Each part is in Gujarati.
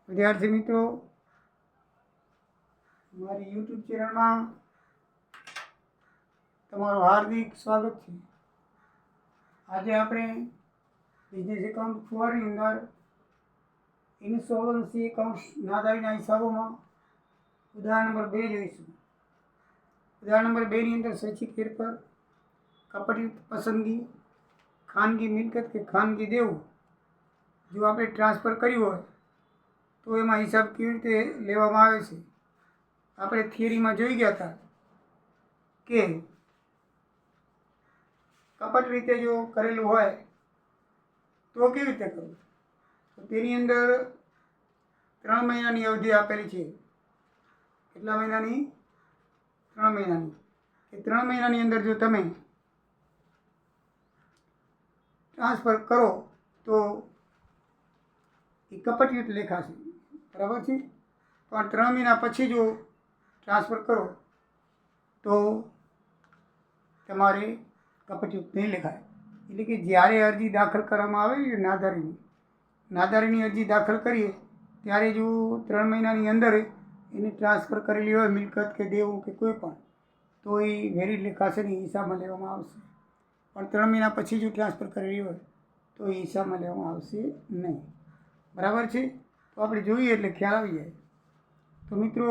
વિદ્યાર્થી મિત્રો, મારી યુટ્યુબ ચેનલમાં તમારું હાર્દિક સ્વાગત છે. આજે આપણે બિઝનેસ એકાઉન્ટ 4 ની અંદર ઇન્સોલ્વન્સી એકાઉન્ટ નાદારીના હિસાબોમાં ઉદાહરણ નંબર 2 જોઈશું. ઉદાહરણ નંબર 2 ની અંદર સ્વૈચ્છિક ફેરફાર, કપટયુક્ત પસંદગી, ખાનગી મિલકત કે ખાનગી દેવું જો આપણે ટ્રાન્સફર કર્યું હોય તો એમાં હિસાબ કેવી રીતે લેવામાં આવે છે. આપણે થિયરીમાં જોઈ ગયા હતા કે કપટ રીતે જો કરેલું હોય તો કેવી રીતે કરવું. તો તેની અંદર 3 મહિનાની અવધિ આપેલી છે. કેટલા મહિનાની? 3 મહિનાની. એ 3 મહિનાની અંદર જો તમે ટ્રાન્સફર કરો તો એ કપટયુક્ત લેખાશે, બરાબર છે. પણ 3 મહિના પછી જો ટ્રાન્સફર કરો તો તમારે કપટયુક્ત નહીં લેખાય. એટલે કે જ્યારે અરજી દાખલ કરવામાં આવે નાદારીની અરજી દાખલ કરીએ ત્યારે જો 3 મહિનાની અંદર એને ટ્રાન્સફર કરેલી હોય મિલકત કે દેવું કે કોઈ પણ, તો એ વેલિડ લેખાશે નહીં, હિસાબમાં લેવામાં આવશે. પણ 3 મહિના પછી જો ટ્રાન્સફર કરેલી હોય તો એ હિસાબમાં લેવામાં આવશે નહીં, બરાબર છે. તો આપણે જોઈએ એટલે ખ્યાલ આવી જાય. તો મિત્રો,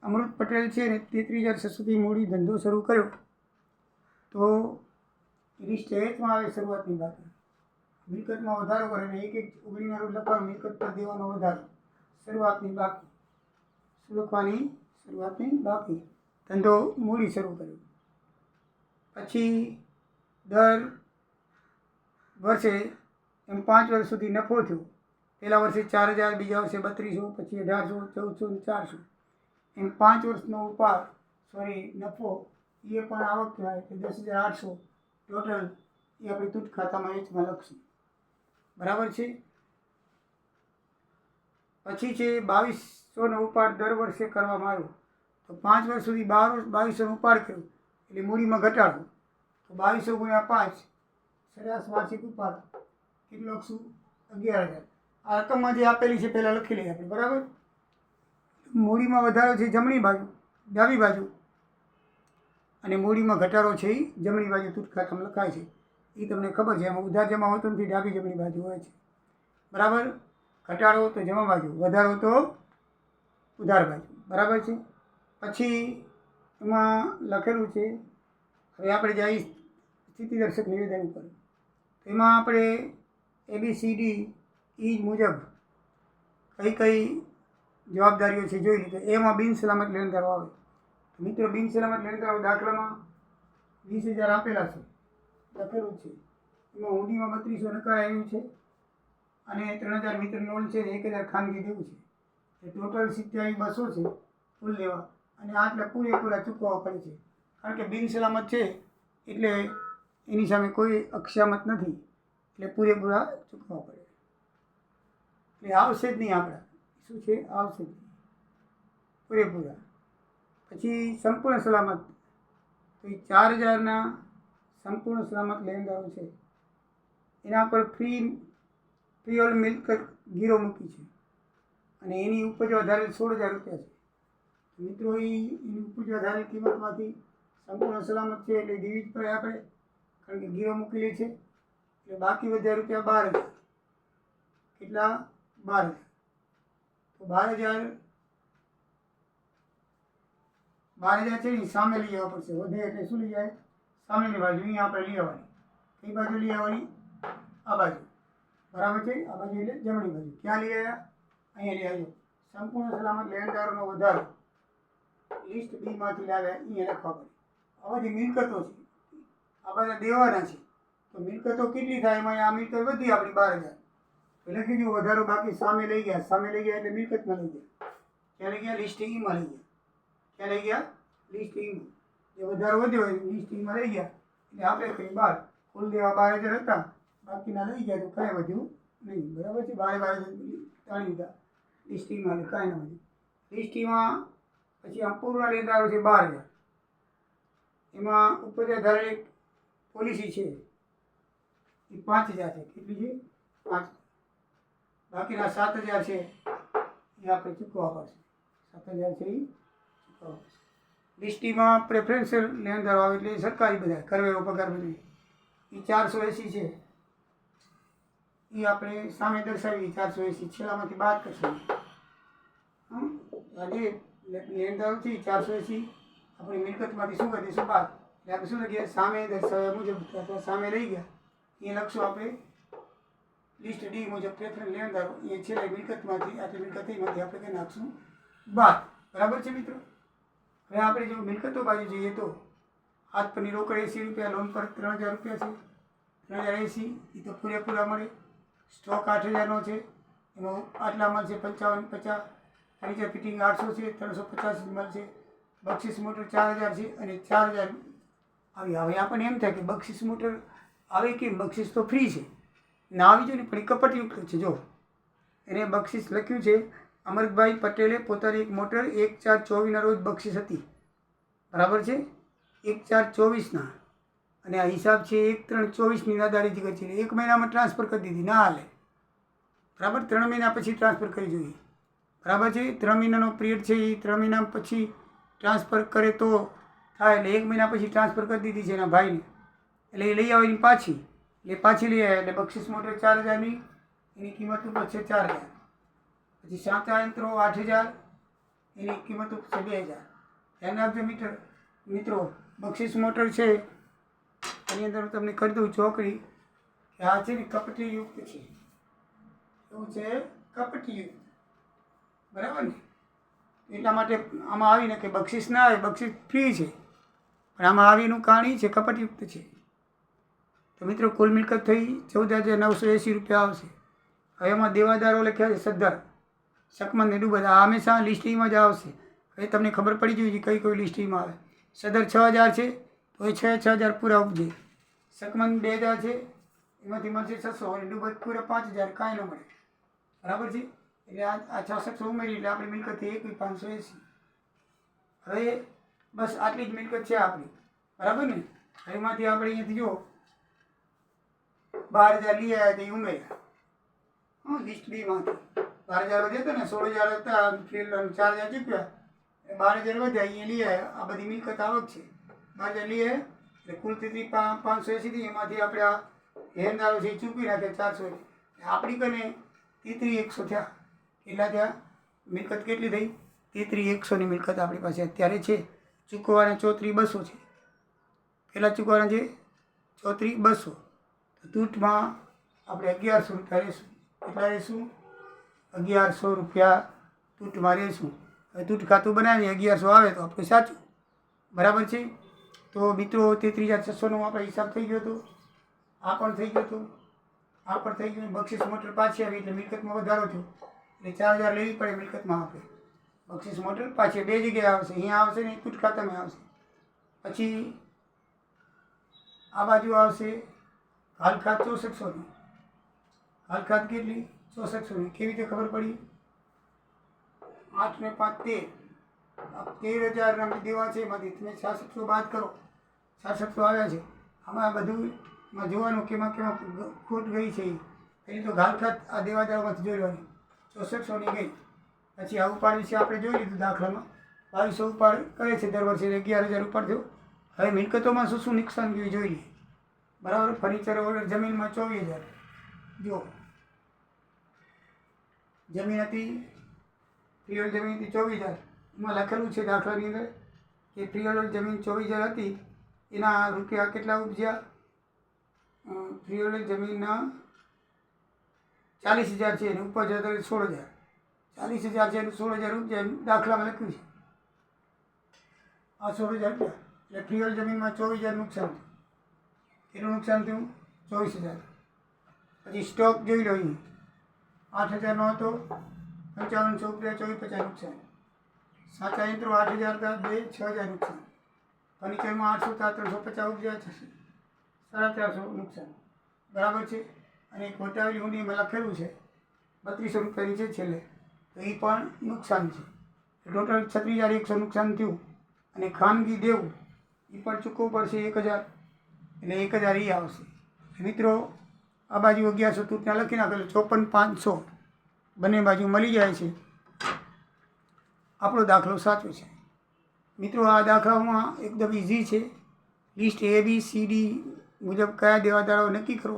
અમૃત પટેલ છે ને 33,600 મૂડી ધંધો શરૂ કર્યો તો એની સ્ટેટમાં આવે શરૂઆતની બાકી. મિલકતમાં વધારો કરે એટલે 1/19 રોજ લખવાનું, મિલકત પર દેવાનો વધારો, શરૂઆતની બાકી લખવાની, શરૂઆતની બાકી. ધંધો મૂડી શરૂ કર્યો પછી દર વર્ષે એમ 5 વર્ષ સુધી નફો થયો. પહેલા વર્ષે 4,000, બીજા વર્ષે 3200, પછી 1,800, 1,400 અને 400. એમ 5 વર્ષનો નફો એ પણ આવક કહેવાય કે 10,800 ટોટલ. એ આપણે તૂટ ખાતામાં એચમાં લખશું, બરાબર છે. પછી છે 2,200નો ઉપાડ દર વર્ષે કરવામાં આવ્યો. તો 5 વર્ષ સુધી 2,200નો ઉપાડ કર્યો એટલે મૂડીમાં ઘટાડો. તો 2,200 × 5 સરેરાશ વાર્ષિક ઉપાડ કેટલો લખશું? 11,000. આ રકમમાં જે આપેલી છે પહેલાં લખી લઈએ આપણે, બરાબર. મૂડીમાં વધારો છે જમણી બાજુ, ડાબી બાજુ, અને મૂડીમાં ઘટાડો છે એ જમણી બાજુ તૂટ ખાતામાં લખાય છે. એ તમને ખબર છે, એમાં ઉધાર જમા હોતો નથી, ડાબી જમણી બાજુ હોય છે, બરાબર. ઘટાડો તો જમા બાજુ, વધારો તો ઉધાર બાજુ, બરાબર છે. પછી એમાં લખેલું છે, હવે આપણે જઈએ સ્થિતિદર્શક નિવેદન ઉપર. એમાં આપણે ABCD એ મુજબ કઈ કઈ જવાબદારીઓ છે જોઈ લીધું. એમાં બિન સલામત લેણદારો આવે. મિત્રો, બિન સલામત લેણદારો દાખલામાં 20,000 આપેલા છે, લખેલું છે. એમાં હુંડીમાં 3200 નકારાયું છે અને 3,000 મિત્ર લોન છે, 1,000 ખાનગી દેવું છે. એ ટોટલ 27,200 છે કુલ લેવા, અને આટલા પૂરેપૂરા ચૂકવવા પડે છે. કારણ કે બિન સલામત છે એટલે એની સામે કોઈ અક્ષામત નથી, એટલે પૂરેપૂરા ચૂકવવા પડે. એટલે આવશે જ નહીં, આપણા શું છે, આવશે જ નહીં પૂરેપૂરા. પછી સંપૂર્ણ સલામત, તો એ 4,000ના સંપૂર્ણ સલામત લેણદારો છે. એના પર ફ્રી હોલ્ડ મિલકત ગીરો મૂકી છે અને એની ઉપજ વધારે 16,000 રૂપિયા છે. મિત્રો, એની ઉપજ વધારે કિંમતમાંથી સંપૂર્ણ સલામત છે એટલે દેવી જ પડે આપણે, કારણ કે ગીરો મૂકેલી છે. એટલે બાકી વધ્યા રૂપિયા 12,000. કેટલા? 12,000. તો 12,000 છે ને સામે લઈ આવવા પડશે. વધે એટલે શું લઈ જાય? સામેની બાજુ. અહીંયા આપણે લઈ આવવાની. કઈ બાજુ લઈ આવવાની? આ બાજુ, બરાબર છે. આ બાજુ એટલે જમણી બાજુ. ક્યાં લઈ આવ્યા? અહીંયા લઈ આવ્યો. સંપૂર્ણ સલામત લેણદારોનો વધારો લિસ્ટ B માંથી લાવ્યા, અહીંયા લખવા પડે. આ બધી મિલકતો છે, આ બધા દેવાના છે. તો મિલકતો કેટલી થાય? એમાં આ મિલકત વધી આપણી 12,000. તો લખી દો વધારો બાકી સામે લઈ ગયા. સામે લઈ ગયા એટલે મિલકતમાં લઈ ગયા. ક્યાં લઈ ગયા? લિસ્ટ Eમાં લઈ ગયા. ક્યાં લઈ ગયા? લિસ્ટ Eમાં. જે વધારો વધ્યો હોય લિસ્ટ Eમાં લઈ ગયા એટલે આપણે કઈ 12. કુલ દેવા 12,000 હતા, બાકીના લઈ ગયા તો કાંઈ વધ્યું નહીં, બરાબર છે. 12,000 તાણી દીધા લિસ્ટ Eમાં, એટલે કાંઈ ન વધ્યું. લિસ્ટ Eમાં પછી આ પૂર્ણ લેણદારો છે 12,000. એમાં ઉપજ આધારે પોલિસી છે એ 5,000 છે. કેટલી છે? 5. બાકીના 7,000 છે એ આપણે ચૂકવવા પડશે. 7,000 છે એ ચૂકવવા પડશે. લિસ્ટીમાં પ્રેફરન્શિયલ લેણદારો આવે એટલે સરકારી બધા કરવેરો પગાર બધી એ 480 છે એ આપણે સામે દર્શાવી 480 છેલ્લામાંથી બાદ કરશું. આજે લેણદારોથી 480 આપણી મિલકતમાંથી શું કરી દઈશું બાદ. એટલે આપણે શું લખીએ સામે દર્શાવ્યા મુજબ અથવા સામે લઈ ગયા એ લખશું આપણે લિસ્ટ ડી મુજબ પ્રેફરન્સ લેણદારો એ છેલ્લે મિલકતમાંથી આટલી મિલકતમાંથી આપણે કંઈ નાખશું બાદ. બરાબર છે મિત્રો. હવે આપણે જો મિલકતો બાજુ જોઈએ તો હાથ પરની રોકડ 80 રૂપિયા, લોન પર 3,000 રૂપિયા છે. 3,080 એ તો પૂરેપૂરા મળે. સ્ટોક 8,000નો છે, એમાં આટલા માલ છે 55, 50. ફર્નિચર ફિટિંગ 800 છે, 350 માલ છે. બક્ષિસ મોટર 4,000 છે અને 4,000 આવી. હવે આપણને એમ થાય કે બક્ષિસ મોટર આવે કેમ? બક્ષિસ તો ફ્રી છે ના આવી જોઈએ ને, પણ એ કપટયુક્ત છે. જો એને બક્ષિસ લખ્યું છે અમરભાઈ પટેલે પોતાની એક મોટર 1/4/24ના રોજ બક્ષિસ હતી. બરાબર છે 1/4/24ના, અને આ હિસાબ છે 1/3/24ની નાદારીથી કરી છે. 1 મહિનામાં ટ્રાન્સફર કરી દીધી, ના હાલે. બરાબર 3 મહિના પછી ટ્રાન્સફર કરી જોઈએ. બરાબર છે 3 મહિનાનો પિરિયડ છે એ 3 મહિના પછી ટ્રાન્સફર કરે તો થાય. એટલે 1 મહિના પછી ટ્રાન્સફર કરી દીધી છે એના ભાઈને, એટલે એ લઈ આવે એની પાછી. એટલે પાછી લઈ આવે એટલે બક્ષિસ મોટર 4,000ની એની કિંમત ઉપર છે 4,000. પછી સાચા યંત્રો 8,000 એની કિંમત ઉપર છે 2,000. ધ્યાન રાખજો મિત્રો, બક્ષિસ મોટર છે એની અંદર હું તમને કરી દઉં ચોકડી કે આ છે ને કપટીયુક્ત છે. એવું છે કપટીયુક્ત. બરાબર ને? એટલા માટે આમાં આવીને કે બક્ષિસ ના આવે, બક્ષિસ ફ્રી છે, પણ આમાં આવીનું કારણ એ છે કપટયુક્ત છે. તો મિત્રો કુલ મિલકત થઈ 14,980 રૂપિયા આવશે. હવે એમાં દેવાદારો લખ્યા છે સદ્ધર, શકમંદ ને ડુબદ. આ હંમેશા લિસ્ટિંગમાં જ આવશે. હવે તમને ખબર પડી જોઈએ કઈ કઈ લિસ્ટિંગમાં આવે. સદ્ધર 6,000 છે તો એ 6,000 પૂરા ઉપજે. શકમંદ 2,000 છે એમાંથી મળશે 600 અને ડુબદ પૂરા 5,000 કાંઈ ન મળે. બરાબર છે. એટલે આ 600 ઉમેરી એટલે આપણી મિલકત થઈ 580. હવે બસ આટલી જ મિલકત છે આપણી. બરાબર ને? એમાંથી આપણે અહીંયાથી જો 12,000 લઈ આવ્યા તો એ ઉમેર્યા. લિસ્ટ બીમાંથી 12,000 વધ્યા હતા ને, 16,000 હતા, 4,000 ચૂક્યા, 12,000 વધ્યા અહીંયા લઈ આવ્યા. આ બધી મિલકત આવક છે. 12,000 લઈ આવ્યા એટલે કુલ 580 થી એમાંથી આપણે આ લેણદારો છે એ ચૂકવી નાખે 400. આપણી કને 33,100 થયા. કેટલા થયા? મિલકત કેટલી થઈ? 33,100ની મિલકત આપણી પાસે અત્યારે છે. ચૂકવવાના 34,200 છે. કેટલા ચૂકવવાના છે? 34,200. તો તૂટમાં આપણે 1,100 રૂપિયા રહેશું. કેટલા રહેશું? 1,100 રૂપિયા તૂટમાં રહેશું. હવે તૂટ ખાતું બનાવીએ 1,100 આવે તો આપણે સાચું. બરાબર છે. તો મિત્રો 33,600નો આપણે હિસાબ થઈ ગયો હતો. આ પણ થઈ ગયો હતો, આ પણ થઈ ગયું. બક્ષિસ મોટર પાછી આવી એટલે મિલકતમાં વધારો થયો એટલે 4,000 લેવી પડે મિલકતમાં આપણે. બક્ષિસ મોટર પાછી 2 જગ્યાએ આવશે, અહીંયા આવશે ને તૂટ ખાતામાં આવશે. પછી આ બાજુ આવશે હાલખાત 6400ની. હાલખાત કેટલી? 6400ની. કેવી રીતે ખબર પડી? 8 ને 5 13,000 દેવા છે. એમાંથી તમે 700 બાદ કરો, 700 આવ્યા છે. આમાં બધું જોવાનું કેમાં ખોટ ગઈ છે. એ તો ઘાલખાત આ દેવાદારોમાંથી જોઈ લેવાની. 6400ની ગઈ. પછી આ ઉપાડ વિશે આપણે જોઈ લીધું દાખલામાં. 2200 ઉપાડ કરે છે દર વર્ષે, 11,000 ઉપાડ થયો. હવે મિલકતોમાં શું શું નુકસાન ગયું જોઈ લઈએ. બરાબર. ફર્નિચર ઓર્ડર જમીનમાં 24,000. જો જમીન હતી, ફ્રીહોલ્ડ જમીન હતી 24,000. એમાં લખેલું છે દાખલાની અંદર કે ફ્રીહોલ્ડ જમીન 24,000 હતી, એના રૂપિયા કેટલા ઉપજ્યા? ફ્રીહોલ્ડ જમીનના 40,000 છે અને ઉપજ 16,000. 40,000 છે અને 16,000 ઉપજ્યા દાખલામાં લખ્યું છે. આ 16,000 રૂપિયા એટલે ફ્રીહોલ્ડ જમીનમાં 24,000 નુકસાન થયું. કેટલું નુકસાન થયું? 24,000. પછી સ્ટોક જોઈ લો. અહીં 8,000નો હતો, 5500 ઉપજ્યા, 24,50 નુકસાન. સાચા યંત્રો 8,000 હતા, 6,000 નુકસાન. ફર્નિચરમાં 800 હતા, 350 ઉપજ્યા, 450 નુકસાન. બરાબર છે. અને ખોટાવેલી ઊંડીમાં લખેલું છે 3200 રૂપિયાની છે છેલ્લે, તો એ પણ નુકસાન છે. ટોટલ 36,100 નુકસાન થયું. અને ખાનગી દેવું એ પણ ચૂકવવું પડશે 1,000, એટલે 1,000 એ આવશે. મિત્રો આ બાજુ 1,100 તૂટના લખી નાખેલું 54,500. બંને બાજુ મળી જાય છે, આપણો દાખલો સાચો છે. મિત્રો, આ દાખલામાં એકદમ ઇઝી છે. લિસ્ટ ABCD મુજબ કયા દેવાદારો નક્કી કરો,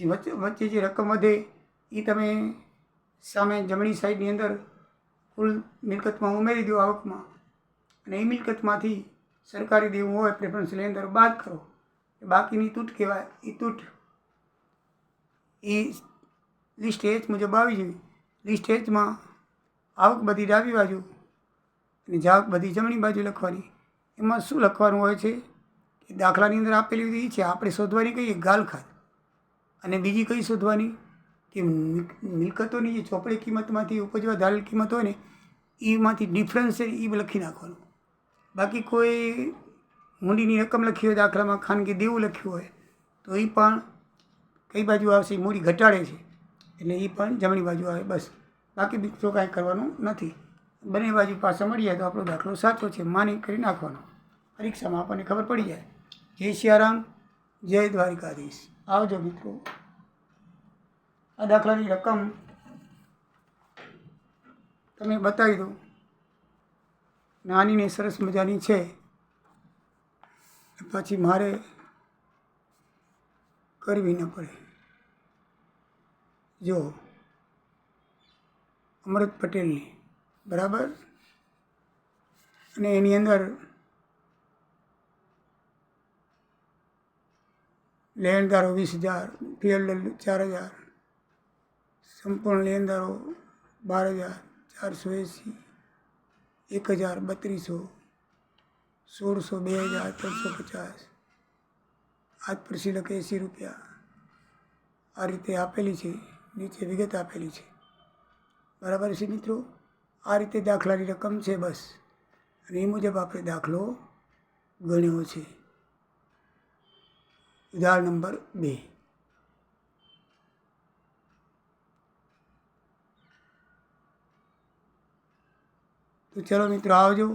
પછી વચ્ચે જે રકમ વધે એ તમે સામે જમણી સાઈડની અંદર કુલ મિલકતમાં ઉમેરી દો, આવકમાં, અને એ મિલકતમાંથી સરકારી દેવું હોય પ્રેફરન્સની અંદર બાદ કરો. બાકીની તૂટ કહેવાય. એ તૂટ એ લિસ્ટ H મુજબ આવી જોઈએ. લિસ્ટ Hમાં આવક બધી ડાબી બાજુ અને જાવક બધી જમણી બાજુ લખવાની. એમાં શું લખવાનું હોય છે કે દાખલાની અંદર આપેલી એ છે, આપણે શોધવાની કઈ ગાલખાત, અને બીજી કઈ શોધવાની કે મિલકતોની જે ચોપડી કિંમતમાંથી ઉપજવા ધારેલ કિંમત હોય ને એમાંથી ડિફરન્સ છે એ લખી નાખવાનું. બાકી કોઈ મૂડીની રકમ લખી હોય, દાખલામાં ખાનગી દેવું લખ્યું હોય તો એ પણ કઈ બાજુ આવશે? મૂડી ઘટાડે છે એટલે એ પણ જમણી બાજુ આવે. બસ, બાકી બીજું કાંઈ કરવાનું નથી. બંને બાજુ પાછા મળી જાય તો આપણો દાખલો સાચો છે માની કરી નાખવાનો. પરીક્ષામાં આપણને ખબર પડી જાય. જય સિયારામ, જય દ્વારિકાધીશ. આવજો મિત્રો. આ દાખલાની રકમ તમે બતાવી દો. નાની ને સરસ મજાની છે. પછી મારે કરવી ન પડે. જો અમૃત પટેલની બરાબર, અને એની અંદર લેણદારો 20,000, ફિલ્ડ 4,000, સંપૂર્ણ લેણદારો 12,480, 1,000, 3,200, 1,600, 2,350, આજ પ્રસિલક ₹80 આ રીતે આપેલી છે. નીચે વિગત આપેલી છે. બરાબર છે મિત્રો. આ રીતે દાખલાની રકમ છે. બસ, અને એ મુજબ આપણે દાખલો ગણ્યો છે. ઉદાહરણ નંબર 2. તો ચલો મિત્રો, આવજો.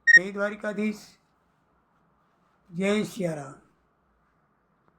જય દ્વારિકાધીશ, જય સિયારામ.